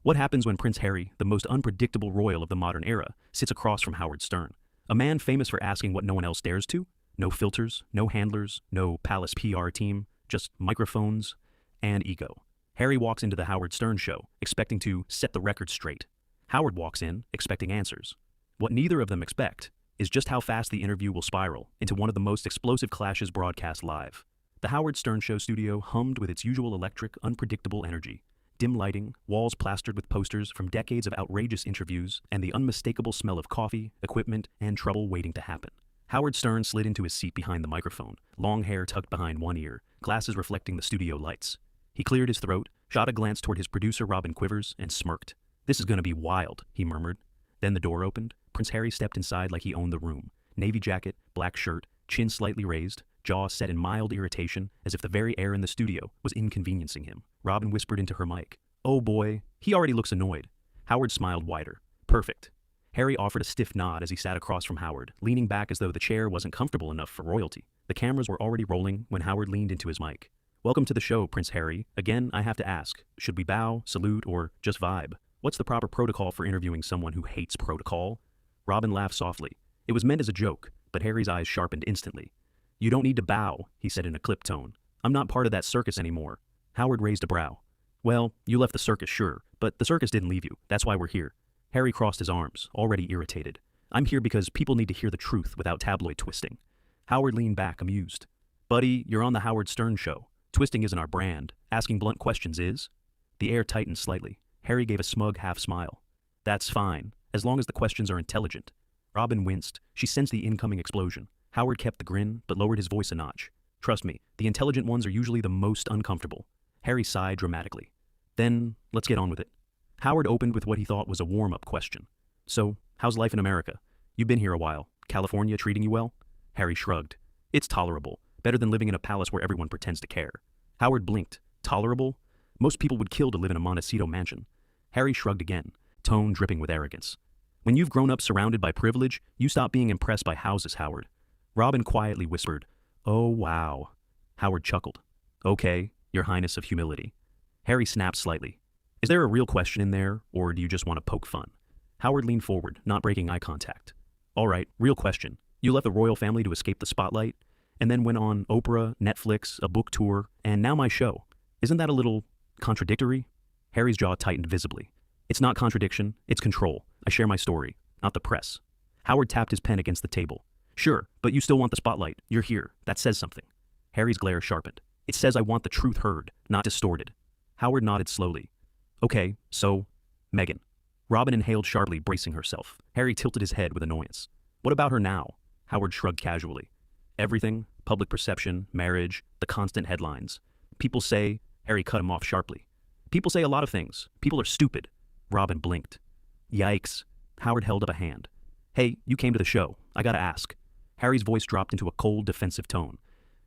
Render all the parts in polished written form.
What happens when Prince Harry, the most unpredictable royal of the modern era, sits across from Howard Stern? A man famous for asking what no one else dares to? No filters, no handlers, no palace PR team, just microphones and ego. Harry walks into the Howard Stern show, expecting to set the record straight. Howard walks in, expecting answers. What neither of them expect is just how fast the interview will spiral into one of the most explosive clashes broadcast live. The Howard Stern show studio hummed with its usual electric, unpredictable energy. Dim lighting, walls plastered with posters from decades of outrageous interviews, and the unmistakable smell of coffee, equipment, and trouble waiting to happen. Howard Stern slid into his seat behind the microphone, long hair tucked behind one ear, glasses reflecting the studio lights. He cleared his throat, shot a glance toward his producer Robin Quivers, and smirked. "This is gonna be wild," he murmured. Then the door opened. Prince Harry stepped inside like he owned the room. Navy jacket, black shirt, chin slightly raised, jaw set in mild irritation, as if the very air in the studio was inconveniencing him. Robin whispered into her mic, "Oh boy, he already looks annoyed." Howard smiled wider. "Perfect." Harry offered a stiff nod as he sat across from Howard, leaning back as though the chair wasn't comfortable enough for royalty. The cameras were already rolling when Howard leaned into his mic. "Welcome to the show, Prince Harry. Again, I have to ask, should we bow, salute, or just vibe? What's the proper protocol for interviewing someone who hates protocol?" Robin laughed softly. It was meant as a joke, but Harry's eyes sharpened instantly. "You don't need to bow," he said in a clipped tone. "I'm not part of that circus anymore." Howard raised a brow. "Well, you left the circus, sure, but the circus didn't leave you. That's why we're here." Harry crossed his arms, already irritated. "I'm here because people need to hear the truth without tabloid twisting." Howard leaned back, amused. "Buddy, you're on the Howard Stern show. Twisting isn't our brand. Asking blunt questions is." The air tightened slightly. Harry gave a smug half-smile. "That's fine, as long as the questions are intelligent." Robin winced. She sensed the incoming explosion. Howard kept the grin, but lowered his voice a notch. "Trust me, the intelligent ones are usually the most uncomfortable." Harry sighed dramatically. "Then, let's get on with it." Howard opened with what he thought was a warm-up question. "So, how's life in America? You've been here a while. California treating you well?" Harry shrugged. "It's tolerable. Better than living in a palace where everyone pretends to care." Howard blinked. "Tolerable? Most people would kill to live in a Montecito mansion." Harry shrugged again, tone dripping with arrogance. "When you've grown up surrounded by privilege, you stop being impressed by houses, Howard." Robin quietly whispered, "Oh, wow." Howard chuckled. "Okay, Your Highness of Humility." Harry snapped slightly. "Is there a real question in there, or do you just want to poke fun?" Howard leaned forward, not breaking eye contact. "All right, real question. You left the royal family to escape the spotlight, and then went on Oprah, Netflix, a book tour, and now my show. Isn't that a little contradictory?" Harry's jaw tightened visibly. "It's not contradiction, it's control. I share my story, not the press." Howard tapped his pen against the table. "Sure, but you still want the spotlight. You're here. That says something." Harry's glare sharpened. "It says I want the truth heard, not distorted." Howard nodded slowly. "Okay, so, Meghan." Robin inhaled sharply, bracing herself. Harry tilted his head with annoyance. "What about her now?" Howard shrugged casually. "Everything, public perception, marriage, the constant headlines. People say," Harry cut him off sharply. "People say a lot of things. People are stupid." Robin blinked. "Yikes." Howard held up a hand. "Hey, you came to the show. I gotta ask." Harry's voice dropped into a cold, defensive tone.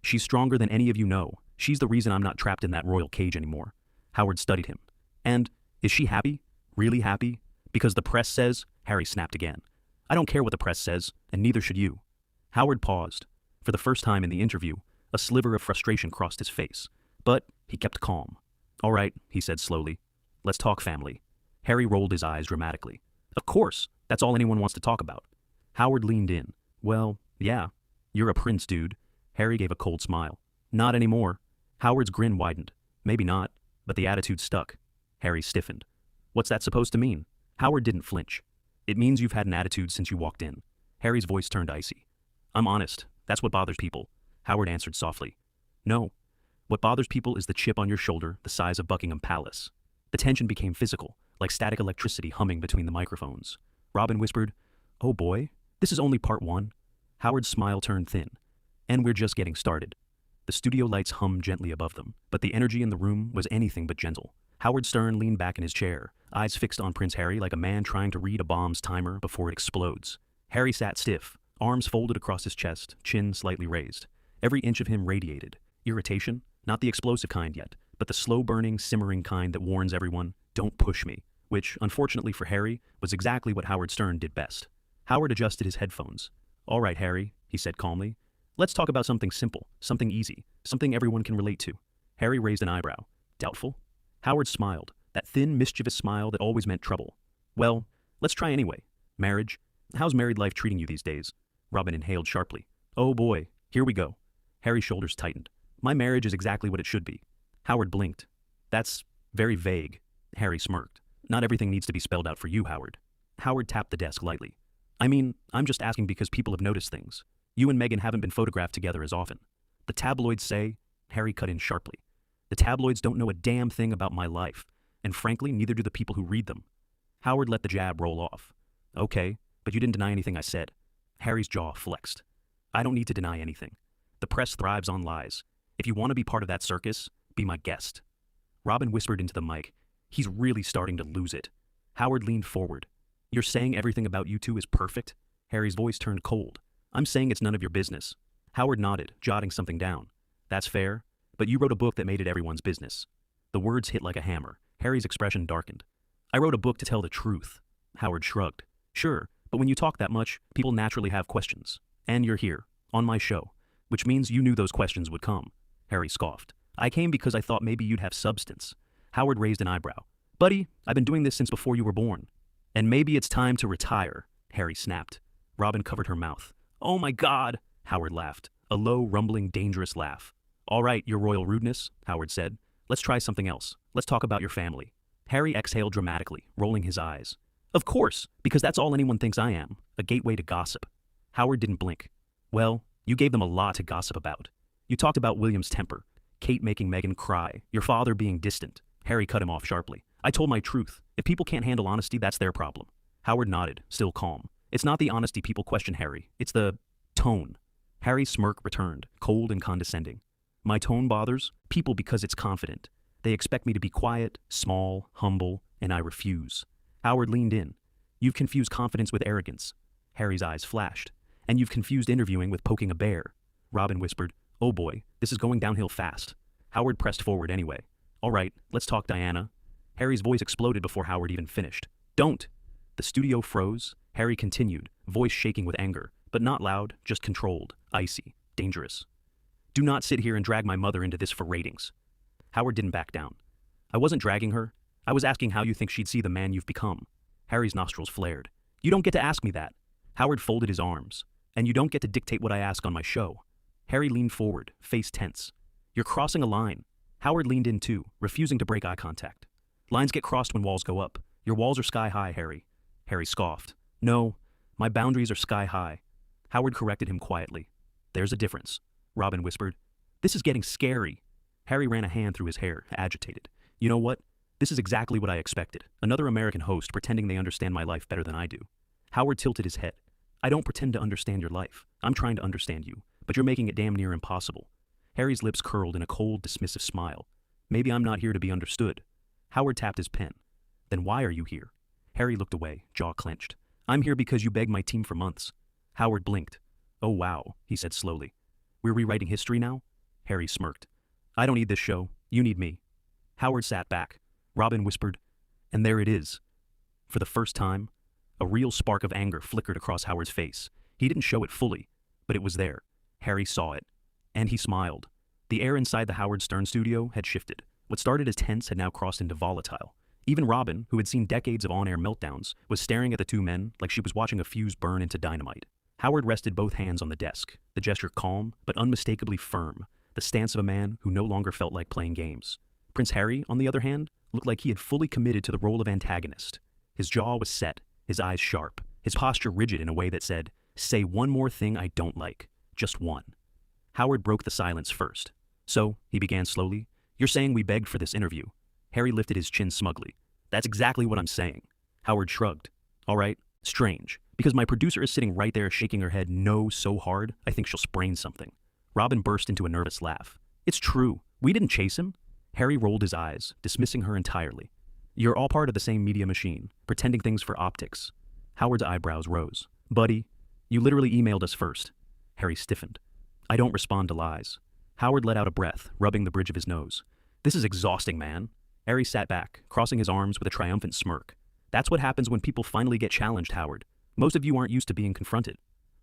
"She's stronger than any of you know. She's the reason I'm not trapped in that royal cage anymore." Howard studied him. "And, is she happy? Really happy? Because the press says," Harry snapped again. "I don't care what the press says, and neither should you." Howard paused. For the first time in the interview, a sliver of frustration crossed his face. But he kept calm. "All right," he said slowly. "Let's talk family." Harry rolled his eyes dramatically. "Of course, that's all anyone wants to talk about." Howard leaned in. "Well, yeah, you're a prince, dude." Harry gave a cold smile. "Not anymore." Howard's grin widened. "Maybe not, but the attitude stuck." Harry stiffened. "What's that supposed to mean?" Howard didn't flinch. "It means you've had an attitude since you walked in." Harry's voice turned icy. "I'm honest. That's what bothers people." Howard answered softly. "No. What bothers people is the chip on your shoulder the size of Buckingham Palace." The tension became physical, like static electricity humming between the microphones. Robin whispered, "Oh boy, this is only part one." Howard's smile turned thin. "And we're just getting started." The studio lights hummed gently above them, but the energy in the room was anything but gentle. Howard Stern leaned back in his chair, eyes fixed on Prince Harry like a man trying to read a bomb's timer before it explodes. Harry sat stiff, arms folded across his chest, chin slightly raised. Every inch of him radiated. Irritation, not the explosive kind yet, but the slow-burning, simmering kind that warns everyone, "Don't push me," which, unfortunately for Harry, was exactly what Howard Stern did best. Howard adjusted his headphones. "All right, Harry," he said calmly. "Let's talk about something simple, something easy, something everyone can relate to." Harry raised an eyebrow. "Doubtful?" Howard smiled. that thin, mischievous smile that always meant trouble. Well, let's try anyway. Marriage? How's married life treating you these days? Robin inhaled sharply. Oh boy, here we go. Harry's shoulders tightened. My marriage is exactly what it should be. Howard blinked. That's very vague. Harry smirked. Not everything needs to be spelled out for you, Howard. Howard tapped the desk lightly. I mean, I'm just asking because people have noticed things. You and Meghan haven't been photographed together as often. The tabloids say, Harry cut in sharply. The tabloids don't know a damn thing about my life, and frankly, neither do the people who read them. Howard let the jab roll off. Okay, but you didn't deny anything I said. Harry's jaw flexed. I don't need to deny anything. The press thrives on lies. If you want to be part of that circus, be my guest. Robin whispered into the mic. He's really starting to lose it. Howard leaned forward. You're saying everything about you two is perfect? Harry's voice turned cold. I'm saying it's none of your business. Howard nodded, jotting something down. That's fair, but you wrote a book that made it everyone's business. The words hit like a hammer. Harry's expression darkened. I wrote a book to tell the truth. Howard shrugged. Sure, but when you talk that much, people naturally have questions. And you're here, on my show, which means you knew those questions would come. Harry scoffed. I came because I thought maybe you'd have substance. Howard raised an eyebrow. Buddy, I've been doing this since before you were born. And maybe it's time to retire, Harry snapped. Robin covered her mouth. Oh my God, Howard laughed. A low, rumbling, dangerous laugh. All right, your royal rudeness, Howard said. Let's try something else. Let's talk about your family. Harry exhaled dramatically, rolling his eyes. Of course, because that's all anyone thinks I am, a gateway to gossip. Howard didn't blink. Well, you gave them a lot to gossip about. You talked about William's temper, Kate making Meghan cry, your father being distant. Harry cut him off sharply. I told my truth. If people can't handle honesty, that's their problem. Howard nodded, still calm. It's not the honesty people question, Harry. It's the tone. Harry's smirk returned, cold and condescending. My tone bothers people because it's confident. They expect me to be quiet, small, humble, and I refuse. Howard leaned in. You've confused confidence with arrogance. Harry's eyes flashed. And you've confused interviewing with poking a bear. Robin whispered, oh boy, this is going downhill fast. Howard pressed forward anyway. All right, let's talk, Diana. Harry's voice exploded before Howard even finished. Don't! The studio froze. Harry continued, voice shaking with anger, but not loud, just controlled, icy, dangerous. Do not sit here and drag my mother into this for ratings. Howard didn't back down. I wasn't dragging her. I was asking how you think she'd see the man you've become. Harry's nostrils flared. You don't get to ask me that. Howard folded his arms. And you don't get to dictate what I ask on my show. Harry leaned forward, face tense. You're crossing a line. Howard leaned in too, refusing to break eye contact. Lines get crossed when walls go up. Your walls are sky high, Harry. Harry scoffed. No, my boundaries are sky high. Howard corrected him quietly. There's a difference, Robin whispered. This is getting scary. Harry ran a hand through his hair, agitated. You know what? This is exactly what I expected. Another American host pretending they understand my life better than I do. Howard tilted his head. I don't pretend to understand your life. I'm trying to understand you, but you're making it damn near impossible. Harry's lips curled in a cold, dismissive smile. Maybe I'm not here to be understood. Howard tapped his pen. Then why are you here? Harry looked away, jaw clenched. I'm here because you begged my team for months. Howard blinked. Oh wow, he said slowly. We're rewriting history now? Harry smirked. I don't need this show. You need me. Howard sat back. Robin whispered, and there it is. For the first time, a real spark of anger flickered across Howard's face. He didn't show it fully, but it was there. Harry saw it. And he smiled. The air inside the Howard Stern studio had shifted. What started as tense had now crossed into volatile. Even Robin, who had seen decades of on-air meltdowns, was staring at the two men like she was watching a fuse burn into dynamite. Howard rested both hands on the desk, the gesture calm but unmistakably firm, the stance of a man who no longer felt like playing games. Prince Harry, on the other hand, looked like he had fully committed to the role of antagonist. His jaw was set, his eyes sharp, his posture rigid in a way that said, say one more thing I don't like. Just one. Howard broke the silence first. So, he began slowly, you're saying we begged for this interview. Harry lifted his chin smugly. That's exactly what I'm saying. Howard shrugged. All right, strange, because my producer is sitting right there shaking her head no so hard, I think she'll sprain something. Robin burst into a nervous laugh. It's true. We didn't chase him. Harry rolled his eyes, dismissing her entirely. You're all part of the same media machine, pretending things for optics. Howard's eyebrows rose. Buddy, you literally emailed us first. Harry stiffened. I don't respond to lies. Howard let out a breath, rubbing the bridge of his nose. This is exhausting, man. Harry sat back, crossing his arms with a triumphant smirk. That's what happens when people finally get challenged, Howard. Most of you aren't used to being confronted.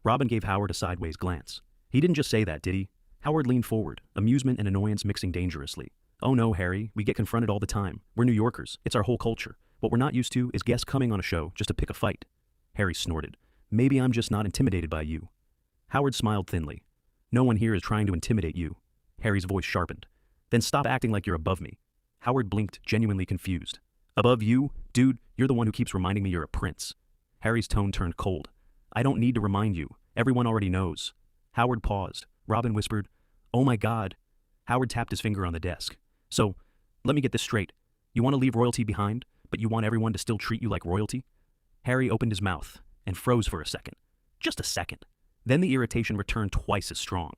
Robin gave Howard a sideways glance. He didn't just say that, did he? Howard leaned forward, amusement and annoyance mixing dangerously. Oh no, Harry, we get confronted all the time. We're New Yorkers. It's our whole culture. What we're not used to is guests coming on a show just to pick a fight. Harry snorted. Maybe I'm just not intimidated by you. Howard smiled thinly. No one here is trying to intimidate you. Harry's voice sharpened. Then stop acting like you're above me. Howard blinked, genuinely confused. Above you? Dude, you're the one who keeps reminding me you're a prince. Harry's tone turned cold. I don't need to remind you. Everyone already knows. Howard paused. Robin whispered, Oh my God. Howard tapped his finger on the desk. So, let me get this straight. You want to leave royalty behind, but you want everyone to still treat you like royalty? Harry opened his mouth and froze for a second. Just a second. Then the irritation returned twice as strong.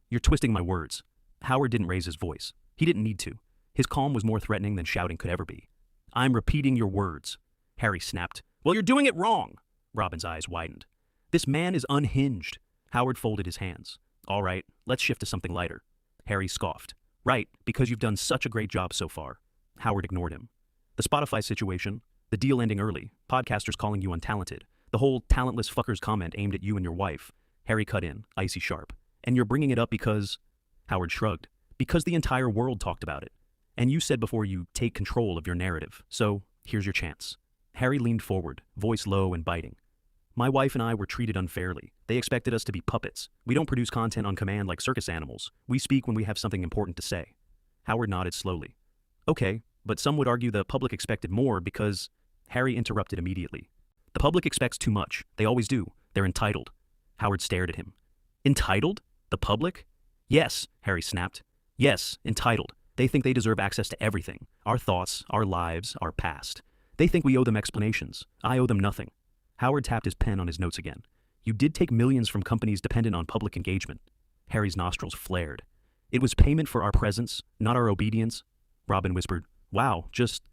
You're twisting my words. Howard didn't raise his voice. He didn't need to. His calm was more threatening than shouting could ever be. I'm repeating your words. Harry snapped. Well, you're doing it wrong. Robin's eyes widened. This man is unhinged. Howard folded his hands. All right, let's shift to something lighter. Harry scoffed. Right, because you've done such a great job so far. Howard ignored him. The Spotify situation, the deal ending early, podcasters calling you untalented, the whole talentless fuckers comment aimed at you and your wife. Harry cut in, icy sharp. And you're bringing it up because... Howard shrugged. Because the entire world talked about it. And you said before you take control of your narrative. So, here's your chance. Harry leaned forward, voice low and biting. My wife and I were treated unfairly. They expected us to be puppets. We don't produce content on command like circus animals. We speak when we have something important to say. Howard nodded slowly. Okay, but some would argue the public expected more because... Harry interrupted immediately. The public expects too much. They always do. They're entitled. Howard stared at him. Entitled? The public? Yes, Harry snapped. Yes, entitled. They think they deserve access to everything. Our thoughts, our lives, our past. They think we owe them explanations. I owe them nothing. Howard tapped his pen on his notes again. You did take millions from companies dependent on public engagement. Harry's nostrils flared. It was payment for our presence, not our obedience. Robin whispered, Wow, just...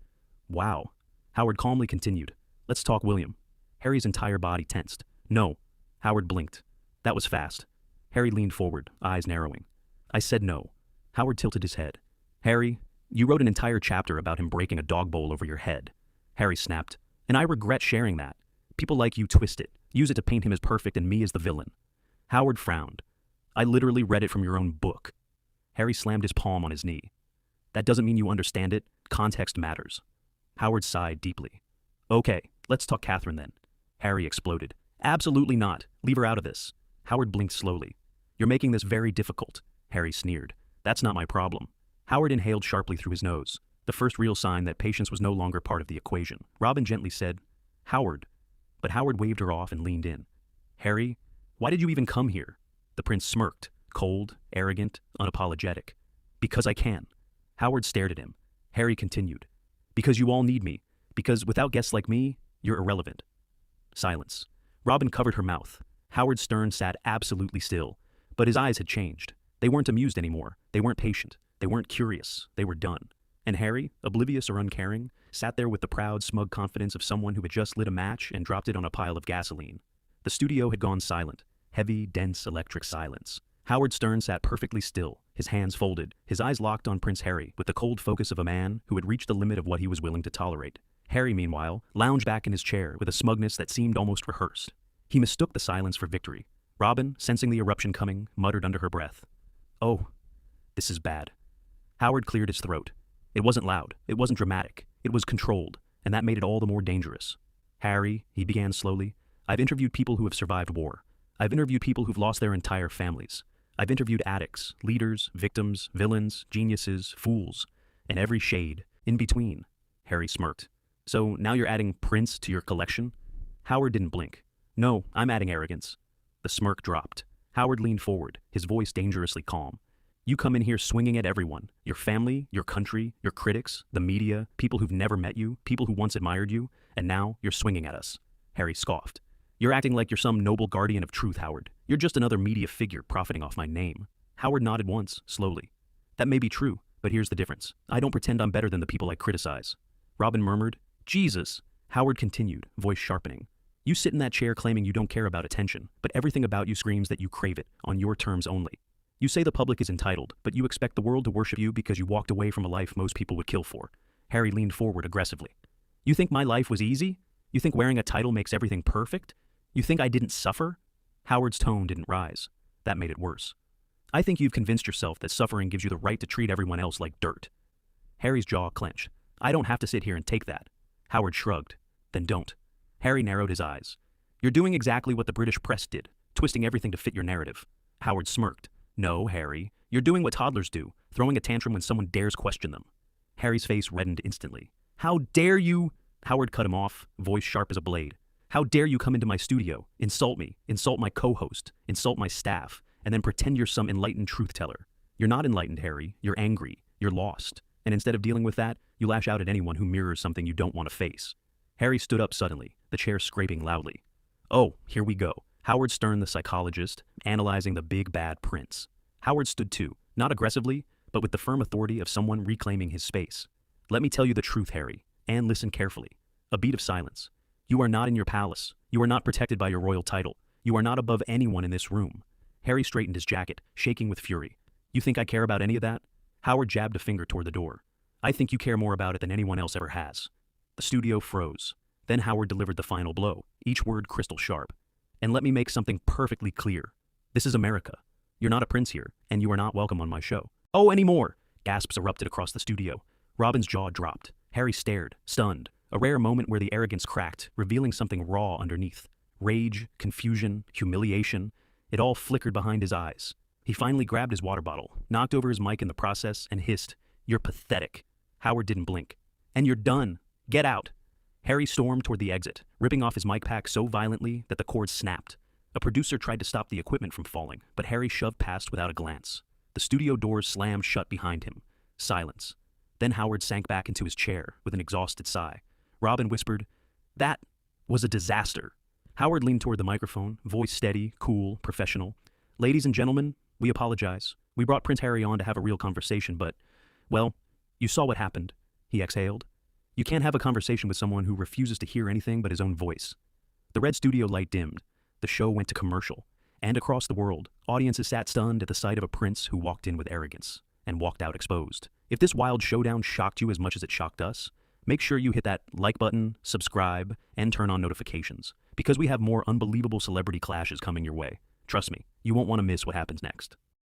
wow. Howard calmly continued. Let's talk William. Harry's entire body tensed. No. Howard blinked. That was fast. Harry leaned forward, eyes narrowing. I said no. Howard tilted his head. Harry, you wrote an entire chapter about him breaking a dog bowl over your head. Harry snapped. And I regret sharing that. People like you twist it, use it to paint him as perfect and me as the villain. Howard frowned. I literally read it from your own book. Harry slammed his palm on his knee. That doesn't mean you understand it. Context matters. Howard sighed deeply. Okay, let's talk Catherine then. Harry exploded. Absolutely not. Leave her out of this. Howard blinked slowly. You're making this very difficult. Harry sneered. That's not my problem. Howard inhaled sharply through his nose, the first real sign that patience was no longer part of the equation. Robin gently said, Howard. But Howard waved her off and leaned in. Harry, why did you even come here? The prince smirked, cold, arrogant, unapologetic. Because I can. Howard stared at him. Harry continued. Because you all need me. Because without guests like me, you're irrelevant. Silence. Robin covered her mouth. Howard Stern sat absolutely still, but his eyes had changed. They weren't amused anymore. They weren't patient. They weren't curious. They were done. And Harry, oblivious or uncaring, sat there with the proud, smug confidence of someone who had just lit a match and dropped it on a pile of gasoline. The studio had gone silent. Heavy, dense, electric silence. Howard Stern sat perfectly still, his hands folded, his eyes locked on Prince Harry with the cold focus of a man who had reached the limit of what he was willing to tolerate. Harry, meanwhile, lounged back in his chair with a smugness that seemed almost rehearsed. He mistook the silence for victory. Robin, sensing the eruption coming, muttered under her breath. Oh, this is bad. Howard cleared his throat. It wasn't loud. It wasn't dramatic. It was controlled, and that made it all the more dangerous. Harry, he began slowly, I've interviewed people who have survived war. I've interviewed people who've lost their entire families. I've interviewed addicts, leaders, victims, villains, geniuses, fools, and every shade in between. Harry smirked. So now you're adding Prince to your collection? Howard didn't blink. No, I'm adding arrogance. The smirk dropped. Howard leaned forward, his voice dangerously calm. You come in here swinging at everyone. Your family, your country, your critics, the media, people who've never met you, people who once admired you, and now you're swinging at us. Harry scoffed. You're acting like you're some noble guardian of truth, Howard. You're just another media figure profiting off my name. Howard nodded once, slowly. That may be true, but here's the difference. I don't pretend I'm better than the people I criticize. Robin murmured, Jesus. Howard continued, voice sharpening. You sit in that chair claiming you don't care about attention, but everything about you screams that you crave it, on your terms only. You say the public is entitled, but you expect the world to worship you because you walked away from a life most people would kill for. Harry leaned forward aggressively. You think my life was easy? You think wearing a title makes everything perfect? You think I didn't suffer? Howard's tone didn't rise. That made it worse. I think you've convinced yourself that suffering gives you the right to treat everyone else like dirt. Harry's jaw clenched. I don't have to sit here and take that. Howard shrugged. Then don't. Harry narrowed his eyes. You're doing exactly what the British press did, twisting everything to fit your narrative. Howard smirked. No, Harry. You're doing what toddlers do, throwing a tantrum when someone dares question them. Harry's face reddened instantly. How dare you? Howard cut him off, voice sharp as a blade. How dare you come into my studio, insult me, insult my co-host, insult my staff, and then pretend you're some enlightened truth-teller. You're not enlightened, Harry. You're angry. You're lost. And instead of dealing with that, you lash out at anyone who mirrors something you don't want to face. Harry stood up suddenly, the chair scraping loudly. Oh, here we go. Howard Stern, the psychologist, analyzing the big bad prince. Howard stood too, not aggressively, but with the firm authority of someone reclaiming his space. Let me tell you the truth, Harry, and listen carefully. A beat of silence. You are not in your palace. You are not protected by your royal title. You are not above anyone in this room. Harry straightened his jacket, shaking with fury. You think I care about any of that? Howard jabbed a finger toward the door. I think you care more about it than anyone else ever has. The studio froze. Then Howard delivered the final blow, each word crystal sharp. And let me make something perfectly clear. This is America. You're not a prince here, and you are not welcome on my show. Oh, any more! Gasps erupted across the studio. Robin's jaw dropped. Harry stared, stunned. A rare moment where the arrogance cracked, revealing something raw underneath. Rage, confusion, humiliation. It all flickered behind his eyes. He finally grabbed his water bottle, knocked over his mic in the process, and hissed, You're pathetic. Howard didn't blink. And you're done. Get out. Harry stormed toward the exit, ripping off his mic pack so violently that the cord snapped. A producer tried to stop the equipment from falling, but Harry shoved past without a glance. The studio doors slammed shut behind him. Silence. Then Howard sank back into his chair with an exhausted sigh. Robin whispered, That was a disaster. Howard leaned toward the microphone, voice steady, cool, professional. Ladies and gentlemen, we apologize. We brought Prince Harry on to have a real conversation, but, well, you saw what happened. He exhaled. You can't have a conversation with someone who refuses to hear anything but his own voice. The red studio light dimmed. The show went to commercial. And across the world, audiences sat stunned at the sight of a prince who walked in with arrogance and walked out exposed. If this wild showdown shocked you as much as it shocked us, make sure you hit that like button, subscribe, and turn on notifications, because we have more unbelievable celebrity clashes coming your way. Trust me, you won't want to miss what happens next.